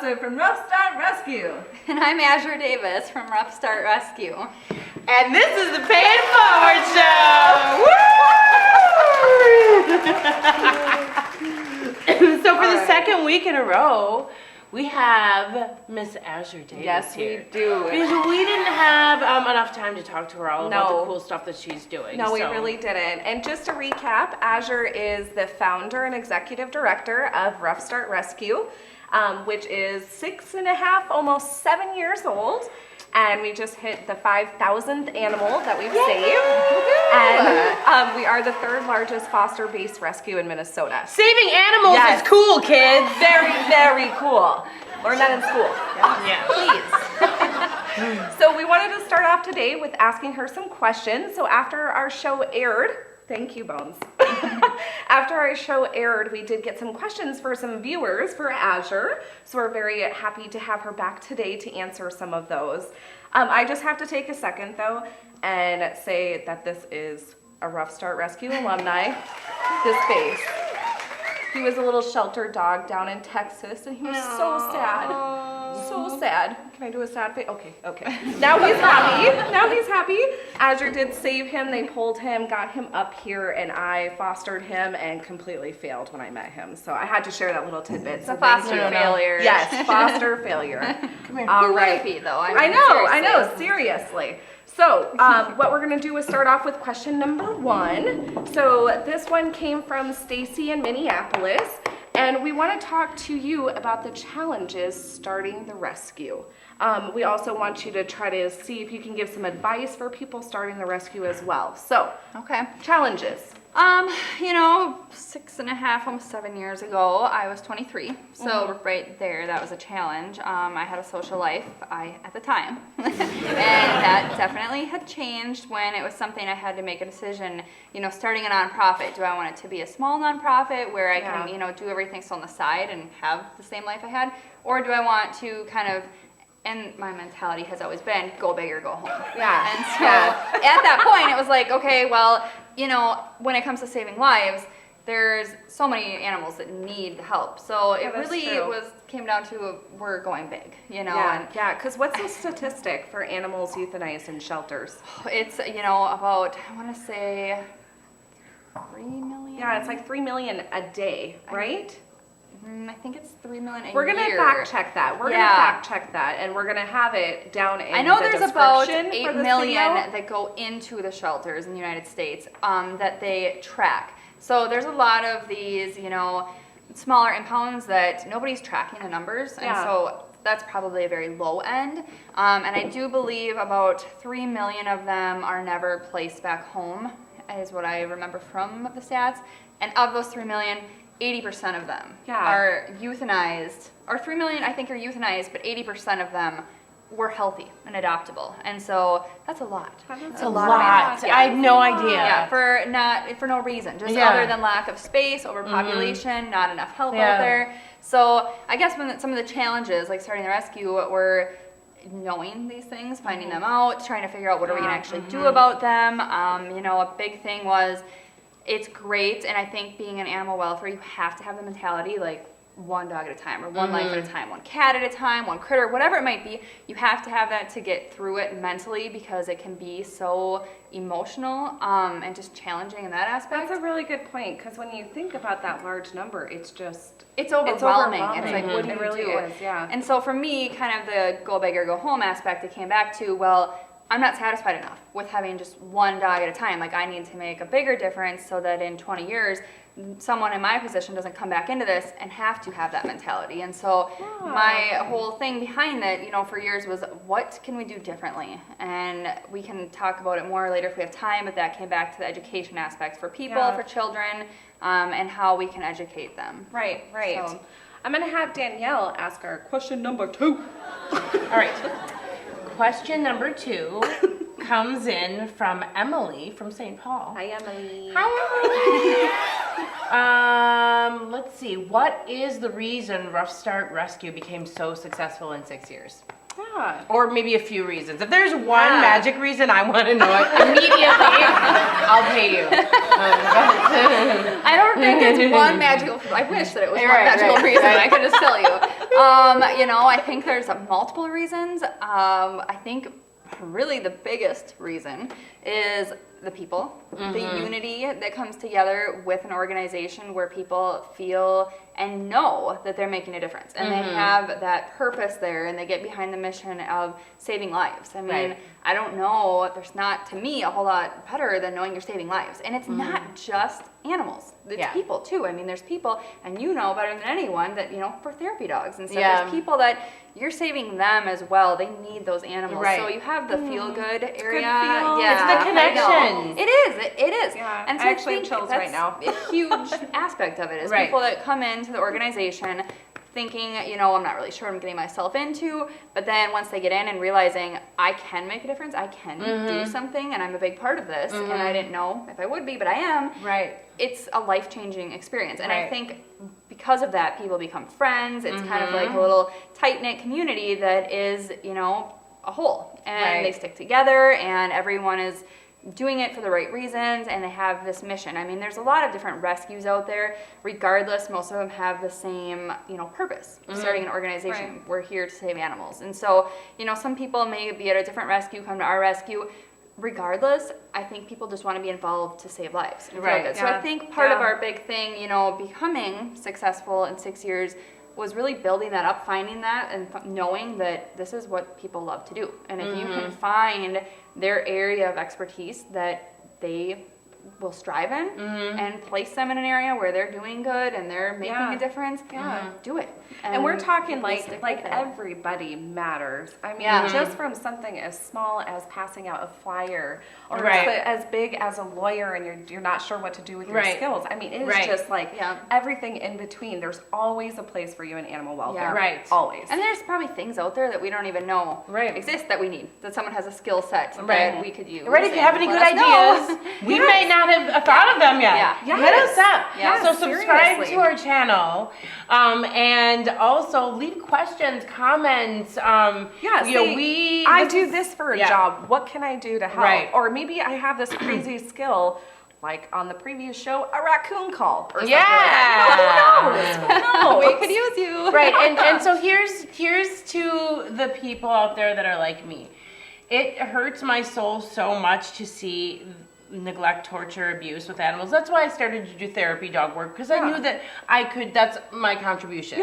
Johnson from Ruff Start Rescue. And I'm Azure Davis from Ruff Start Rescue. And this is the Pay It Forward Show! So for the second week in a row, we have Miss Azure Davis here. Yes, we do. Because we didn't have enough time to talk to her all about the cool stuff that she's doing. No, we really didn't. And just to recap, Azure is the founder and executive director of Ruff Start Rescue, which is 6.5, almost 7 years old. And we just hit the 5,000th animal that we've saved. And we are the third largest foster-based rescue in Minnesota. Saving animals is cool, kids. Very, very cool. Learn that in school. Yeah. Please. So we wanted to start off today with asking her some questions. So after our show aired, thank you, Bones. After our show aired, we did get some questions for some viewers for Azure. So we're very happy to have her back today to answer some of those. I just have to take a second, though, and say that this is a Ruff Start Rescue alumni. This face. He was a little sheltered dog down in Texas, and he was so sad. So sad. Can I do a sad face? Okay. Now he's happy. Azure did save him. They pulled him, got him up here, and I fostered him and completely failed when I met him. So I had to share that little tidbit. It's a foster failure. Yes, foster failure. Come here. All right. Be, though. I know, seriously. So what we're going to do is start off with question number 1. So this one came from Stacy in Minneapolis, and we want to talk to you about the challenges starting the rescue. We also want you to try to see if you can give some advice for people starting the rescue as well. So, challenges. 6.5, almost 7 years ago, I was 23. So right there, that was a challenge. I had a social life at the time. And that definitely had changed when it was something I had to make a decision, starting a nonprofit. Do I want it to be a small nonprofit where I can, do everything still on the side and have the same life I had? Or do I want to and my mentality has always been, go big or go home. Yeah. And so at that point, it was like, okay, well, when it comes to saving lives, there's so many animals that need help. So it really came down to we're going big, Yeah, because what's the statistic for animals euthanized in shelters? It's, about, I want to say 3 million. Yeah, it's like 3 million a day, right? I think it's 3 million a year. We're going to fact check that. And we're going to have it down in I know the there's about description 8 for this million video. that go into the shelters in the United States that they track. So there's a lot of these, smaller impounds that nobody's tracking the numbers. And so that's probably a very low end. And I do believe about 3 million of them are never placed back home, is what I remember from the stats. And of those 3 million, 80% of them are euthanized, or 3 million I think are euthanized, but 80% of them were healthy and adoptable. And so that's a lot. That's a lot. I had no idea. Yeah, for no reason, just other than lack of space, overpopulation, not enough help out there. So I guess some of the challenges, like starting the rescue, were knowing these things, finding them out, trying to figure out what are we going to actually do about them. A big thing was, it's great, and I think being an animal welfare, you have to have the mentality like one dog at a time, or one life at a time, one cat at a time, one critter, whatever it might be. You have to have that to get through it mentally, because it can be so emotional and just challenging in that aspect. That's a really good point, because when you think about that large number, it's overwhelming. It's like, what do it really do? Is, yeah. And so for me, kind of the go big or go home aspect, it came back to, well, I'm not satisfied enough with having just one dog at a time. Like, I need to make a bigger difference so that in 20 years, someone in my position doesn't come back into this and have to have that mentality. And so my whole thing behind that, for years was, what can we do differently? And we can talk about it more later if we have time, but that came back to the education aspect for people, for children, and how we can educate them. Right. So, I'm going to have Danielle ask our question number 2. All right. Question number 2 comes in from Emily from St. Paul. Hi, Emily. Let's see. What is the reason Ruff Start Rescue became so successful in 6 years? Yeah. Or maybe a few reasons. If there's one magic reason, I want to know it immediately. I'll pay you. I don't think it's one magical. I wish that it was one magical reason. I could just tell you. I think there's multiple reasons. I think really the biggest reason is the people, the unity that comes together with an organization where people feel and know that they're making a difference, and they have that purpose there, and they get behind the mission of saving lives. I mean, I don't know, there's not, to me, a whole lot better than knowing you're saving lives. And it's not just animals, it's people too. I mean, there's people, and you know better than anyone that, for therapy dogs and stuff, there's people that you're saving them as well. They need those animals. So you have the feel-good area. It's the connection. It is. Yeah, and so I actually have chills right now. A huge aspect of it is people that come into the organization thinking, I'm not really sure what I'm getting myself into, but then once they get in and realizing I can make a difference, I can do something, and I'm a big part of this, and I didn't know if I would be, but I am. It's a life-changing experience, and I think because of that, people become friends. It's kind of like a little tight-knit community that is, a whole, and they stick together, and everyone is doing it for the right reasons, and they have this mission. I mean, there's a lot of different rescues out there. Regardless, most of them have the same, purpose. Starting an organization, we're here to save animals. And so, some people may be at a different rescue, come to our rescue. Regardless, I think people just want to be involved to save lives. So I think part of our big thing, becoming successful in 6 years was really building that up, finding that, and knowing that this is what people love to do. And if you can find their area of expertise that they will strive in and place them in an area where they're doing good and they're making a difference, do it. And we're talking like everybody matters. I mean, just from something as small as passing out a flyer, or as big as a lawyer, and you're not sure what to do with your skills. I mean, it is just like everything in between. There's always a place for you in animal welfare. Always. And there's probably things out there that we don't even know exist that we need. That someone has a skill set that we could use. If you have any good ideas, we might not have thought of them yet. Hit us up. So subscribe to our channel, and also leave questions, comments. I do this for a job. What can I do to help? Or maybe I have this crazy skill, like on the previous show, a raccoon call or something like that. Who knows? We could use you. And so here's to the people out there that are like me. It hurts my soul so much to see neglect, torture, abuse with animals. That's why I started to do therapy dog work, because I knew that I could, that's my contribution.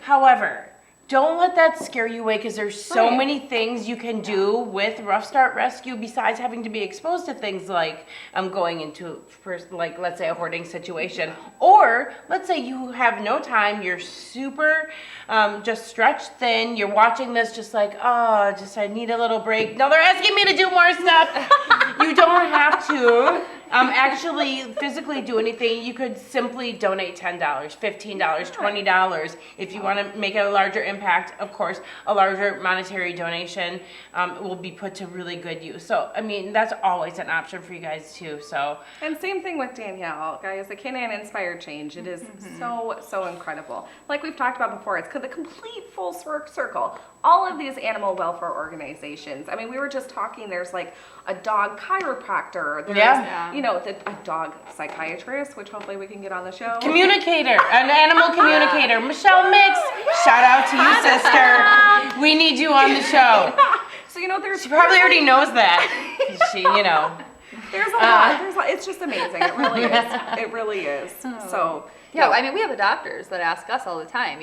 However, don't let that scare you away, because there's so many things you can do with Ruff Start Rescue besides having to be exposed to things like going into, like, let's say a hoarding situation, or let's say you have no time, you're super just stretched thin, you're watching this just like, I need a little break. No, they're asking me to do more stuff. You don't have to actually physically do anything. You could simply donate $10, $15, $20 if you want to make a larger impact. Of course, a larger monetary donation will be put to really good use. So, I mean, that's always an option for you guys too. So, and same thing with Danielle, guys. The Canine Inspired Change. It is so incredible. Like we've talked about before, it's the complete full circle. All of these animal welfare organizations. I mean, we were just talking. There's like a dog chiropractor. There's, a dog psychiatrist, which hopefully we can get on the show. Communicator, an animal communicator. Michelle Mix, shout out to you, sister. We need you on the show. So, there's... She probably already knows that. She, There's a lot. It's just amazing. It really is. It really is. So... Yeah, I mean, we have adopters that ask us all the time,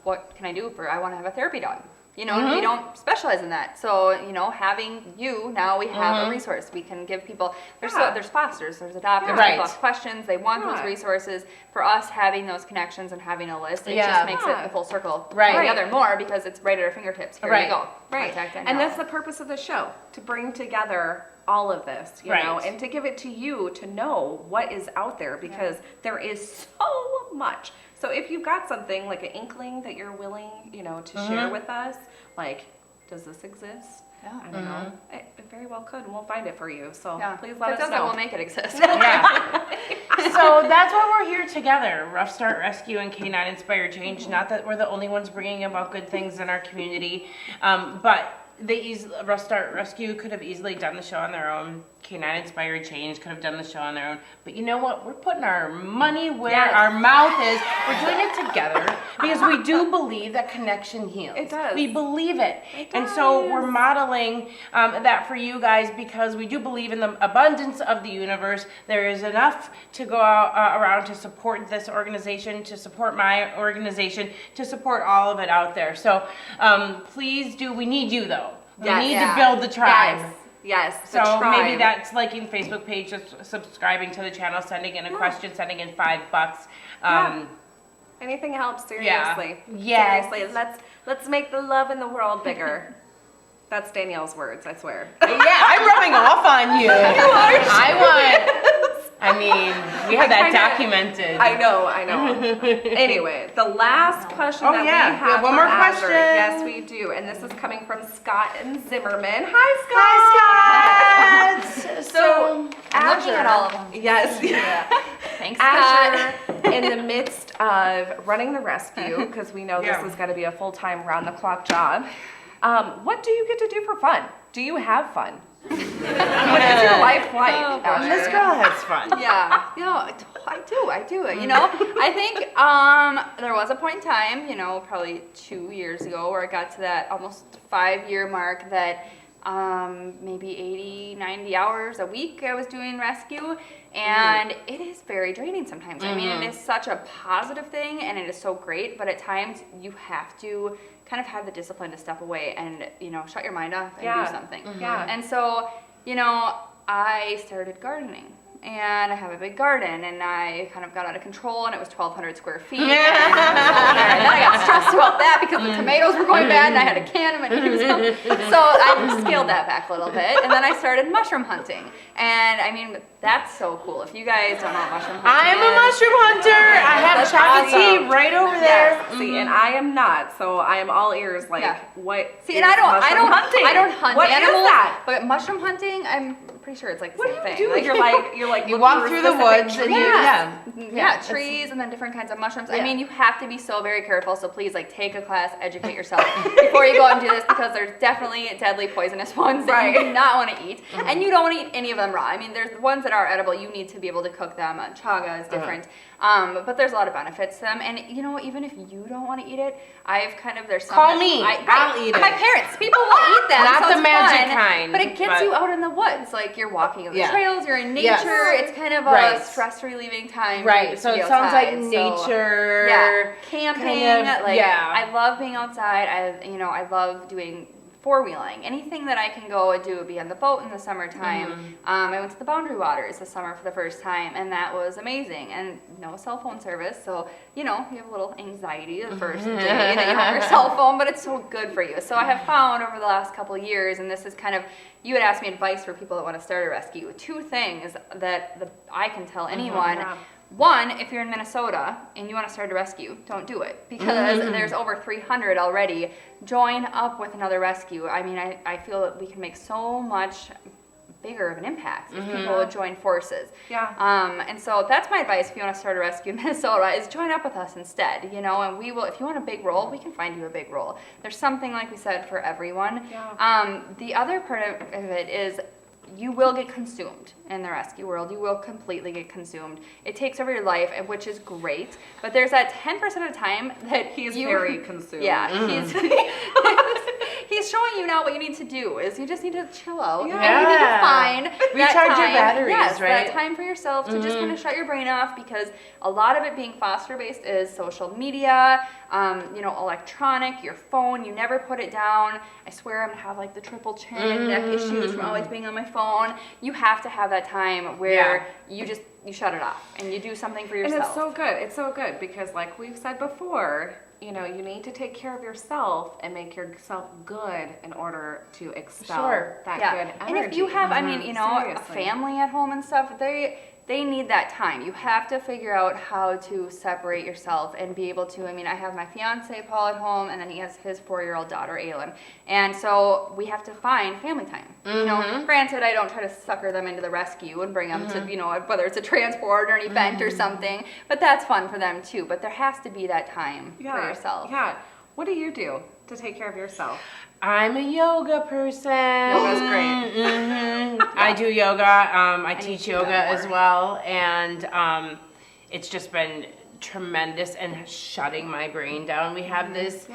what can I do I want to have a therapy dog? We don't specialize in that. So, having you, now we have a resource. We can give people, there's fosters, there's adopters, people have questions, they want those resources. For us, having those connections and having a list, it just makes it the full circle together more, because it's right at our fingertips. Here you go. And that's the purpose of the show, to bring together all of this, and to give it to you to know what is out there, because there is so much. So if you've got something like an inkling that you're willing, to share with us, like, does this exist? I don't know. It very well could, and we'll find it for you. So please let us know. We'll make it exist. So that's why we're here together, Ruff Start Rescue and Canine Inspired Change. Not that we're the only ones bringing about good things in our community, but Ruff Start Rescue could have easily done the show on their own. Canine Inspired Change could have done the show on their own. But you know what? We're putting our money where our mouth is. We're doing it together because we do believe that connection heals. It does. We believe it. It And so does. we're modeling that for you guys because we do believe in the abundance of the universe. There is enough to go around to support this organization, to support my organization, to support all of it out there. So please do. We need you though. We need to build the tribe. Yes. So maybe that's liking Facebook page, just subscribing to the channel, sending in a question, sending in $5. Anything helps, seriously. Yes. Seriously. Let's make the love in the world bigger. That's Danielle's words, I swear. Yeah, I'm rubbing off on you. We have that documented. I know. Anyway, the last question that we have one for more Azure. question. Yes, we do. And this is coming from Scott and Zimmerman. Hi, Scott. So, I'm looking at all of them. Yes. Thanks, Scott. Azure, in the midst of running the rescue, because we know this is going to be a full-time, round-the-clock job, what do you get to do for fun? Do you have fun? What is your life like, Azure? this girl has fun. Yeah, I do. You know, I think there was a point in time, probably 2 years ago, where I got to that almost 5-year mark that maybe 80, 90 hours a week I was doing rescue, and it is very draining sometimes. I mean, it is such a positive thing, and it is so great, but at times you have to kind of have the discipline to step away and, shut your mind off and do something. Yeah. And so, I started gardening. And I have a big garden, and I kind of got out of control, and it was 1,200 square feet. And then I got stressed about that because the tomatoes were going bad, and I had to can them and use them. So I scaled that back a little bit, and then I started mushroom hunting. And I mean, that's so cool. If you guys don't know what mushroom hunting I'm a mushroom hunter. I have chocolate tea right over there. Yes. See, and I am not, so I am all ears. What? See, and I don't hunt What animals. is that? But mushroom hunting, I'm pretty sure it's like the What same do you thing. do? Like, You're like You looking walk for through the specific woods and trees. trees and then different kinds of mushrooms. I Yeah. mean, you have to be so very careful. So please, take a class, educate yourself before you go out and do this, because there's definitely deadly poisonous ones that you do not want to eat, and you don't want to eat any of them raw. I mean, there's ones that are edible. You need to be able to cook them. Chaga is different, but there's a lot of benefits to them. And even if you don't want to eat it, there's some. Call me. I'll eat it. My parents, people will eat them. Not so the it's magic fun, kind, but it gets you out in the woods. Like, you're walking on the trails, you're in nature. Yes. It's kind of a stress relieving time. Right. So it sounds like outside. nature. Yeah, camping. Kind of, I love being outside. I love doing four-wheeling. Anything that I can go and do, be on the boat in the summertime. I went to the Boundary Waters this summer for the first time, and that was amazing. And no cell phone service, so you have a little anxiety the first day that you don't have your cell phone, but it's so good for you. So I have found over the last couple of years, and this is kind of, you had asked me advice for people that want to start a rescue. 2 things that I can tell anyone. One, if you're in Minnesota and you want to start a rescue, don't do it, because there's over 300 already. Join up with another rescue. I mean, I feel that we can make so much bigger of an impact if people would join forces. And so that's my advice if you want to start a rescue in Minnesota, is join up with us instead, and we will, if you want a big role, we can find you a big role. There's something, like we said, for everyone. The other part of it is, you will get consumed in the rescue world. You will completely get consumed. It takes over your life, which is great, but there's that 10% of the time that he's very consumed. Yeah, he's showing you now what you need to do is you just need to chill out. Yeah. And you need to find recharge your batteries, yes, right? that time for yourself to just kind of shut your brain off, because a lot of it being foster-based is social media, electronic, your phone. You never put it down. I swear I'm gonna have the triple chin and neck issues from always being on my phone. You have to have that time where you shut it off and you do something for yourself. And it's so good. It's so good because, like we've said before, you need to take care of yourself and make yourself good in order to expel that good energy. And if you have, a Seriously. family at home and stuff, they need that time. You have to figure out how to separate yourself and be able to, I have my fiance, Paul, at home, and then he has his 4-year-old daughter, Aylin. And so we have to find family time. Granted, I don't try to sucker them into the rescue and bring them to, whether it's a transport or an event or something, but that's fun for them too. But there has to be that time for yourself. Yeah. What do you do? to take care of yourself? I'm a yoga person. Yoga's great. I do yoga. I need teach to do that yoga more. as well, and it's just been tremendous and shutting my brain down. We have this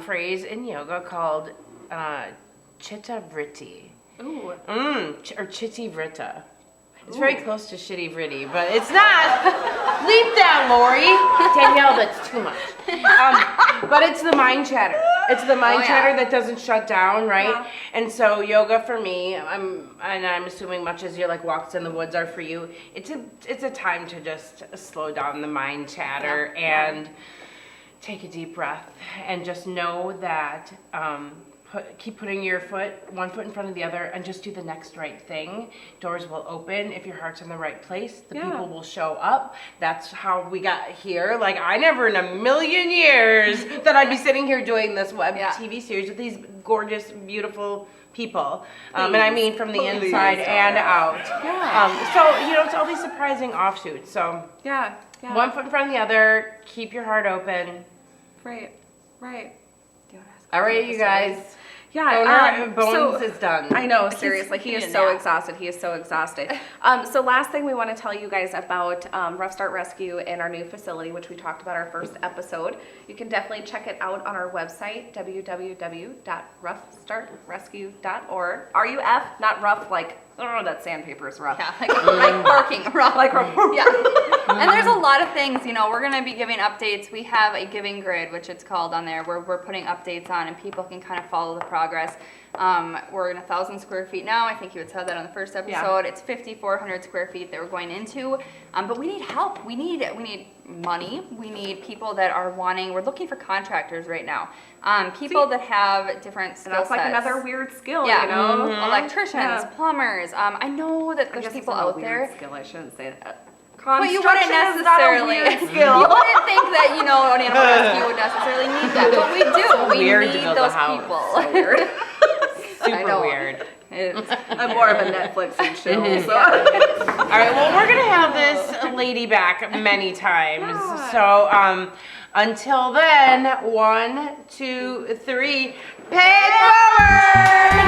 phrase in yoga called chitta vritti. Ooh. Or chitti vritta. It's very close to shitty vritty, but it's not. Leave that, Lori. Danielle, that's too much. But it's the mind chatter. It's the mind chatter that doesn't shut down, right? Yeah. And so yoga for me, I'm assuming much as your like walks in the woods are for you. It's a time to just slow down the mind chatter and take a deep breath and just know that. Keep putting one foot in front of the other, and just do the next right thing. Doors will open if your heart's in the right place. The people will show up. That's how we got here. Like, I never in a million years that I'd be sitting here doing this web TV series with these gorgeous, beautiful people. And I mean from the inside and out. Yeah. So, it's all these surprising offshoots. So, Yeah. one foot in front of the other. Keep your heart open. Right. All right, you guys. Yeah, Bones is done. I know, seriously, he is so exhausted. So last thing we want to tell you guys about Ruff Start Rescue and our new facility, which we talked about our first episode. You can definitely check it out on our website, www.ruffstartrescue.org. RUF, not rough like, oh, that sandpaper is rough. Yeah, like parking, rough. Like Yeah. And there's a lot of things, we're going to be giving updates. We have a giving grid, which it's called on there, where we're putting updates on and people can kind of follow the progress. We're in 1,000 square feet now. I think you had said that on the first episode. It's 5,400 square feet that we're going into. But we need help. We need money. We need people that are we're looking for contractors right now. People that have different skill sets. That's like another weird skill, Electricians, plumbers. I know that there's people out there. Skill, I shouldn't say that. But you wouldn't necessarily. You wouldn't think that animal rescue would necessarily need that, but we do. We need those people. So weird. Super weird. I'm more of a Netflix and chill. So. All right. Well, we're gonna have this lady back many times. So until then, 1, 2, 3, pay it forward.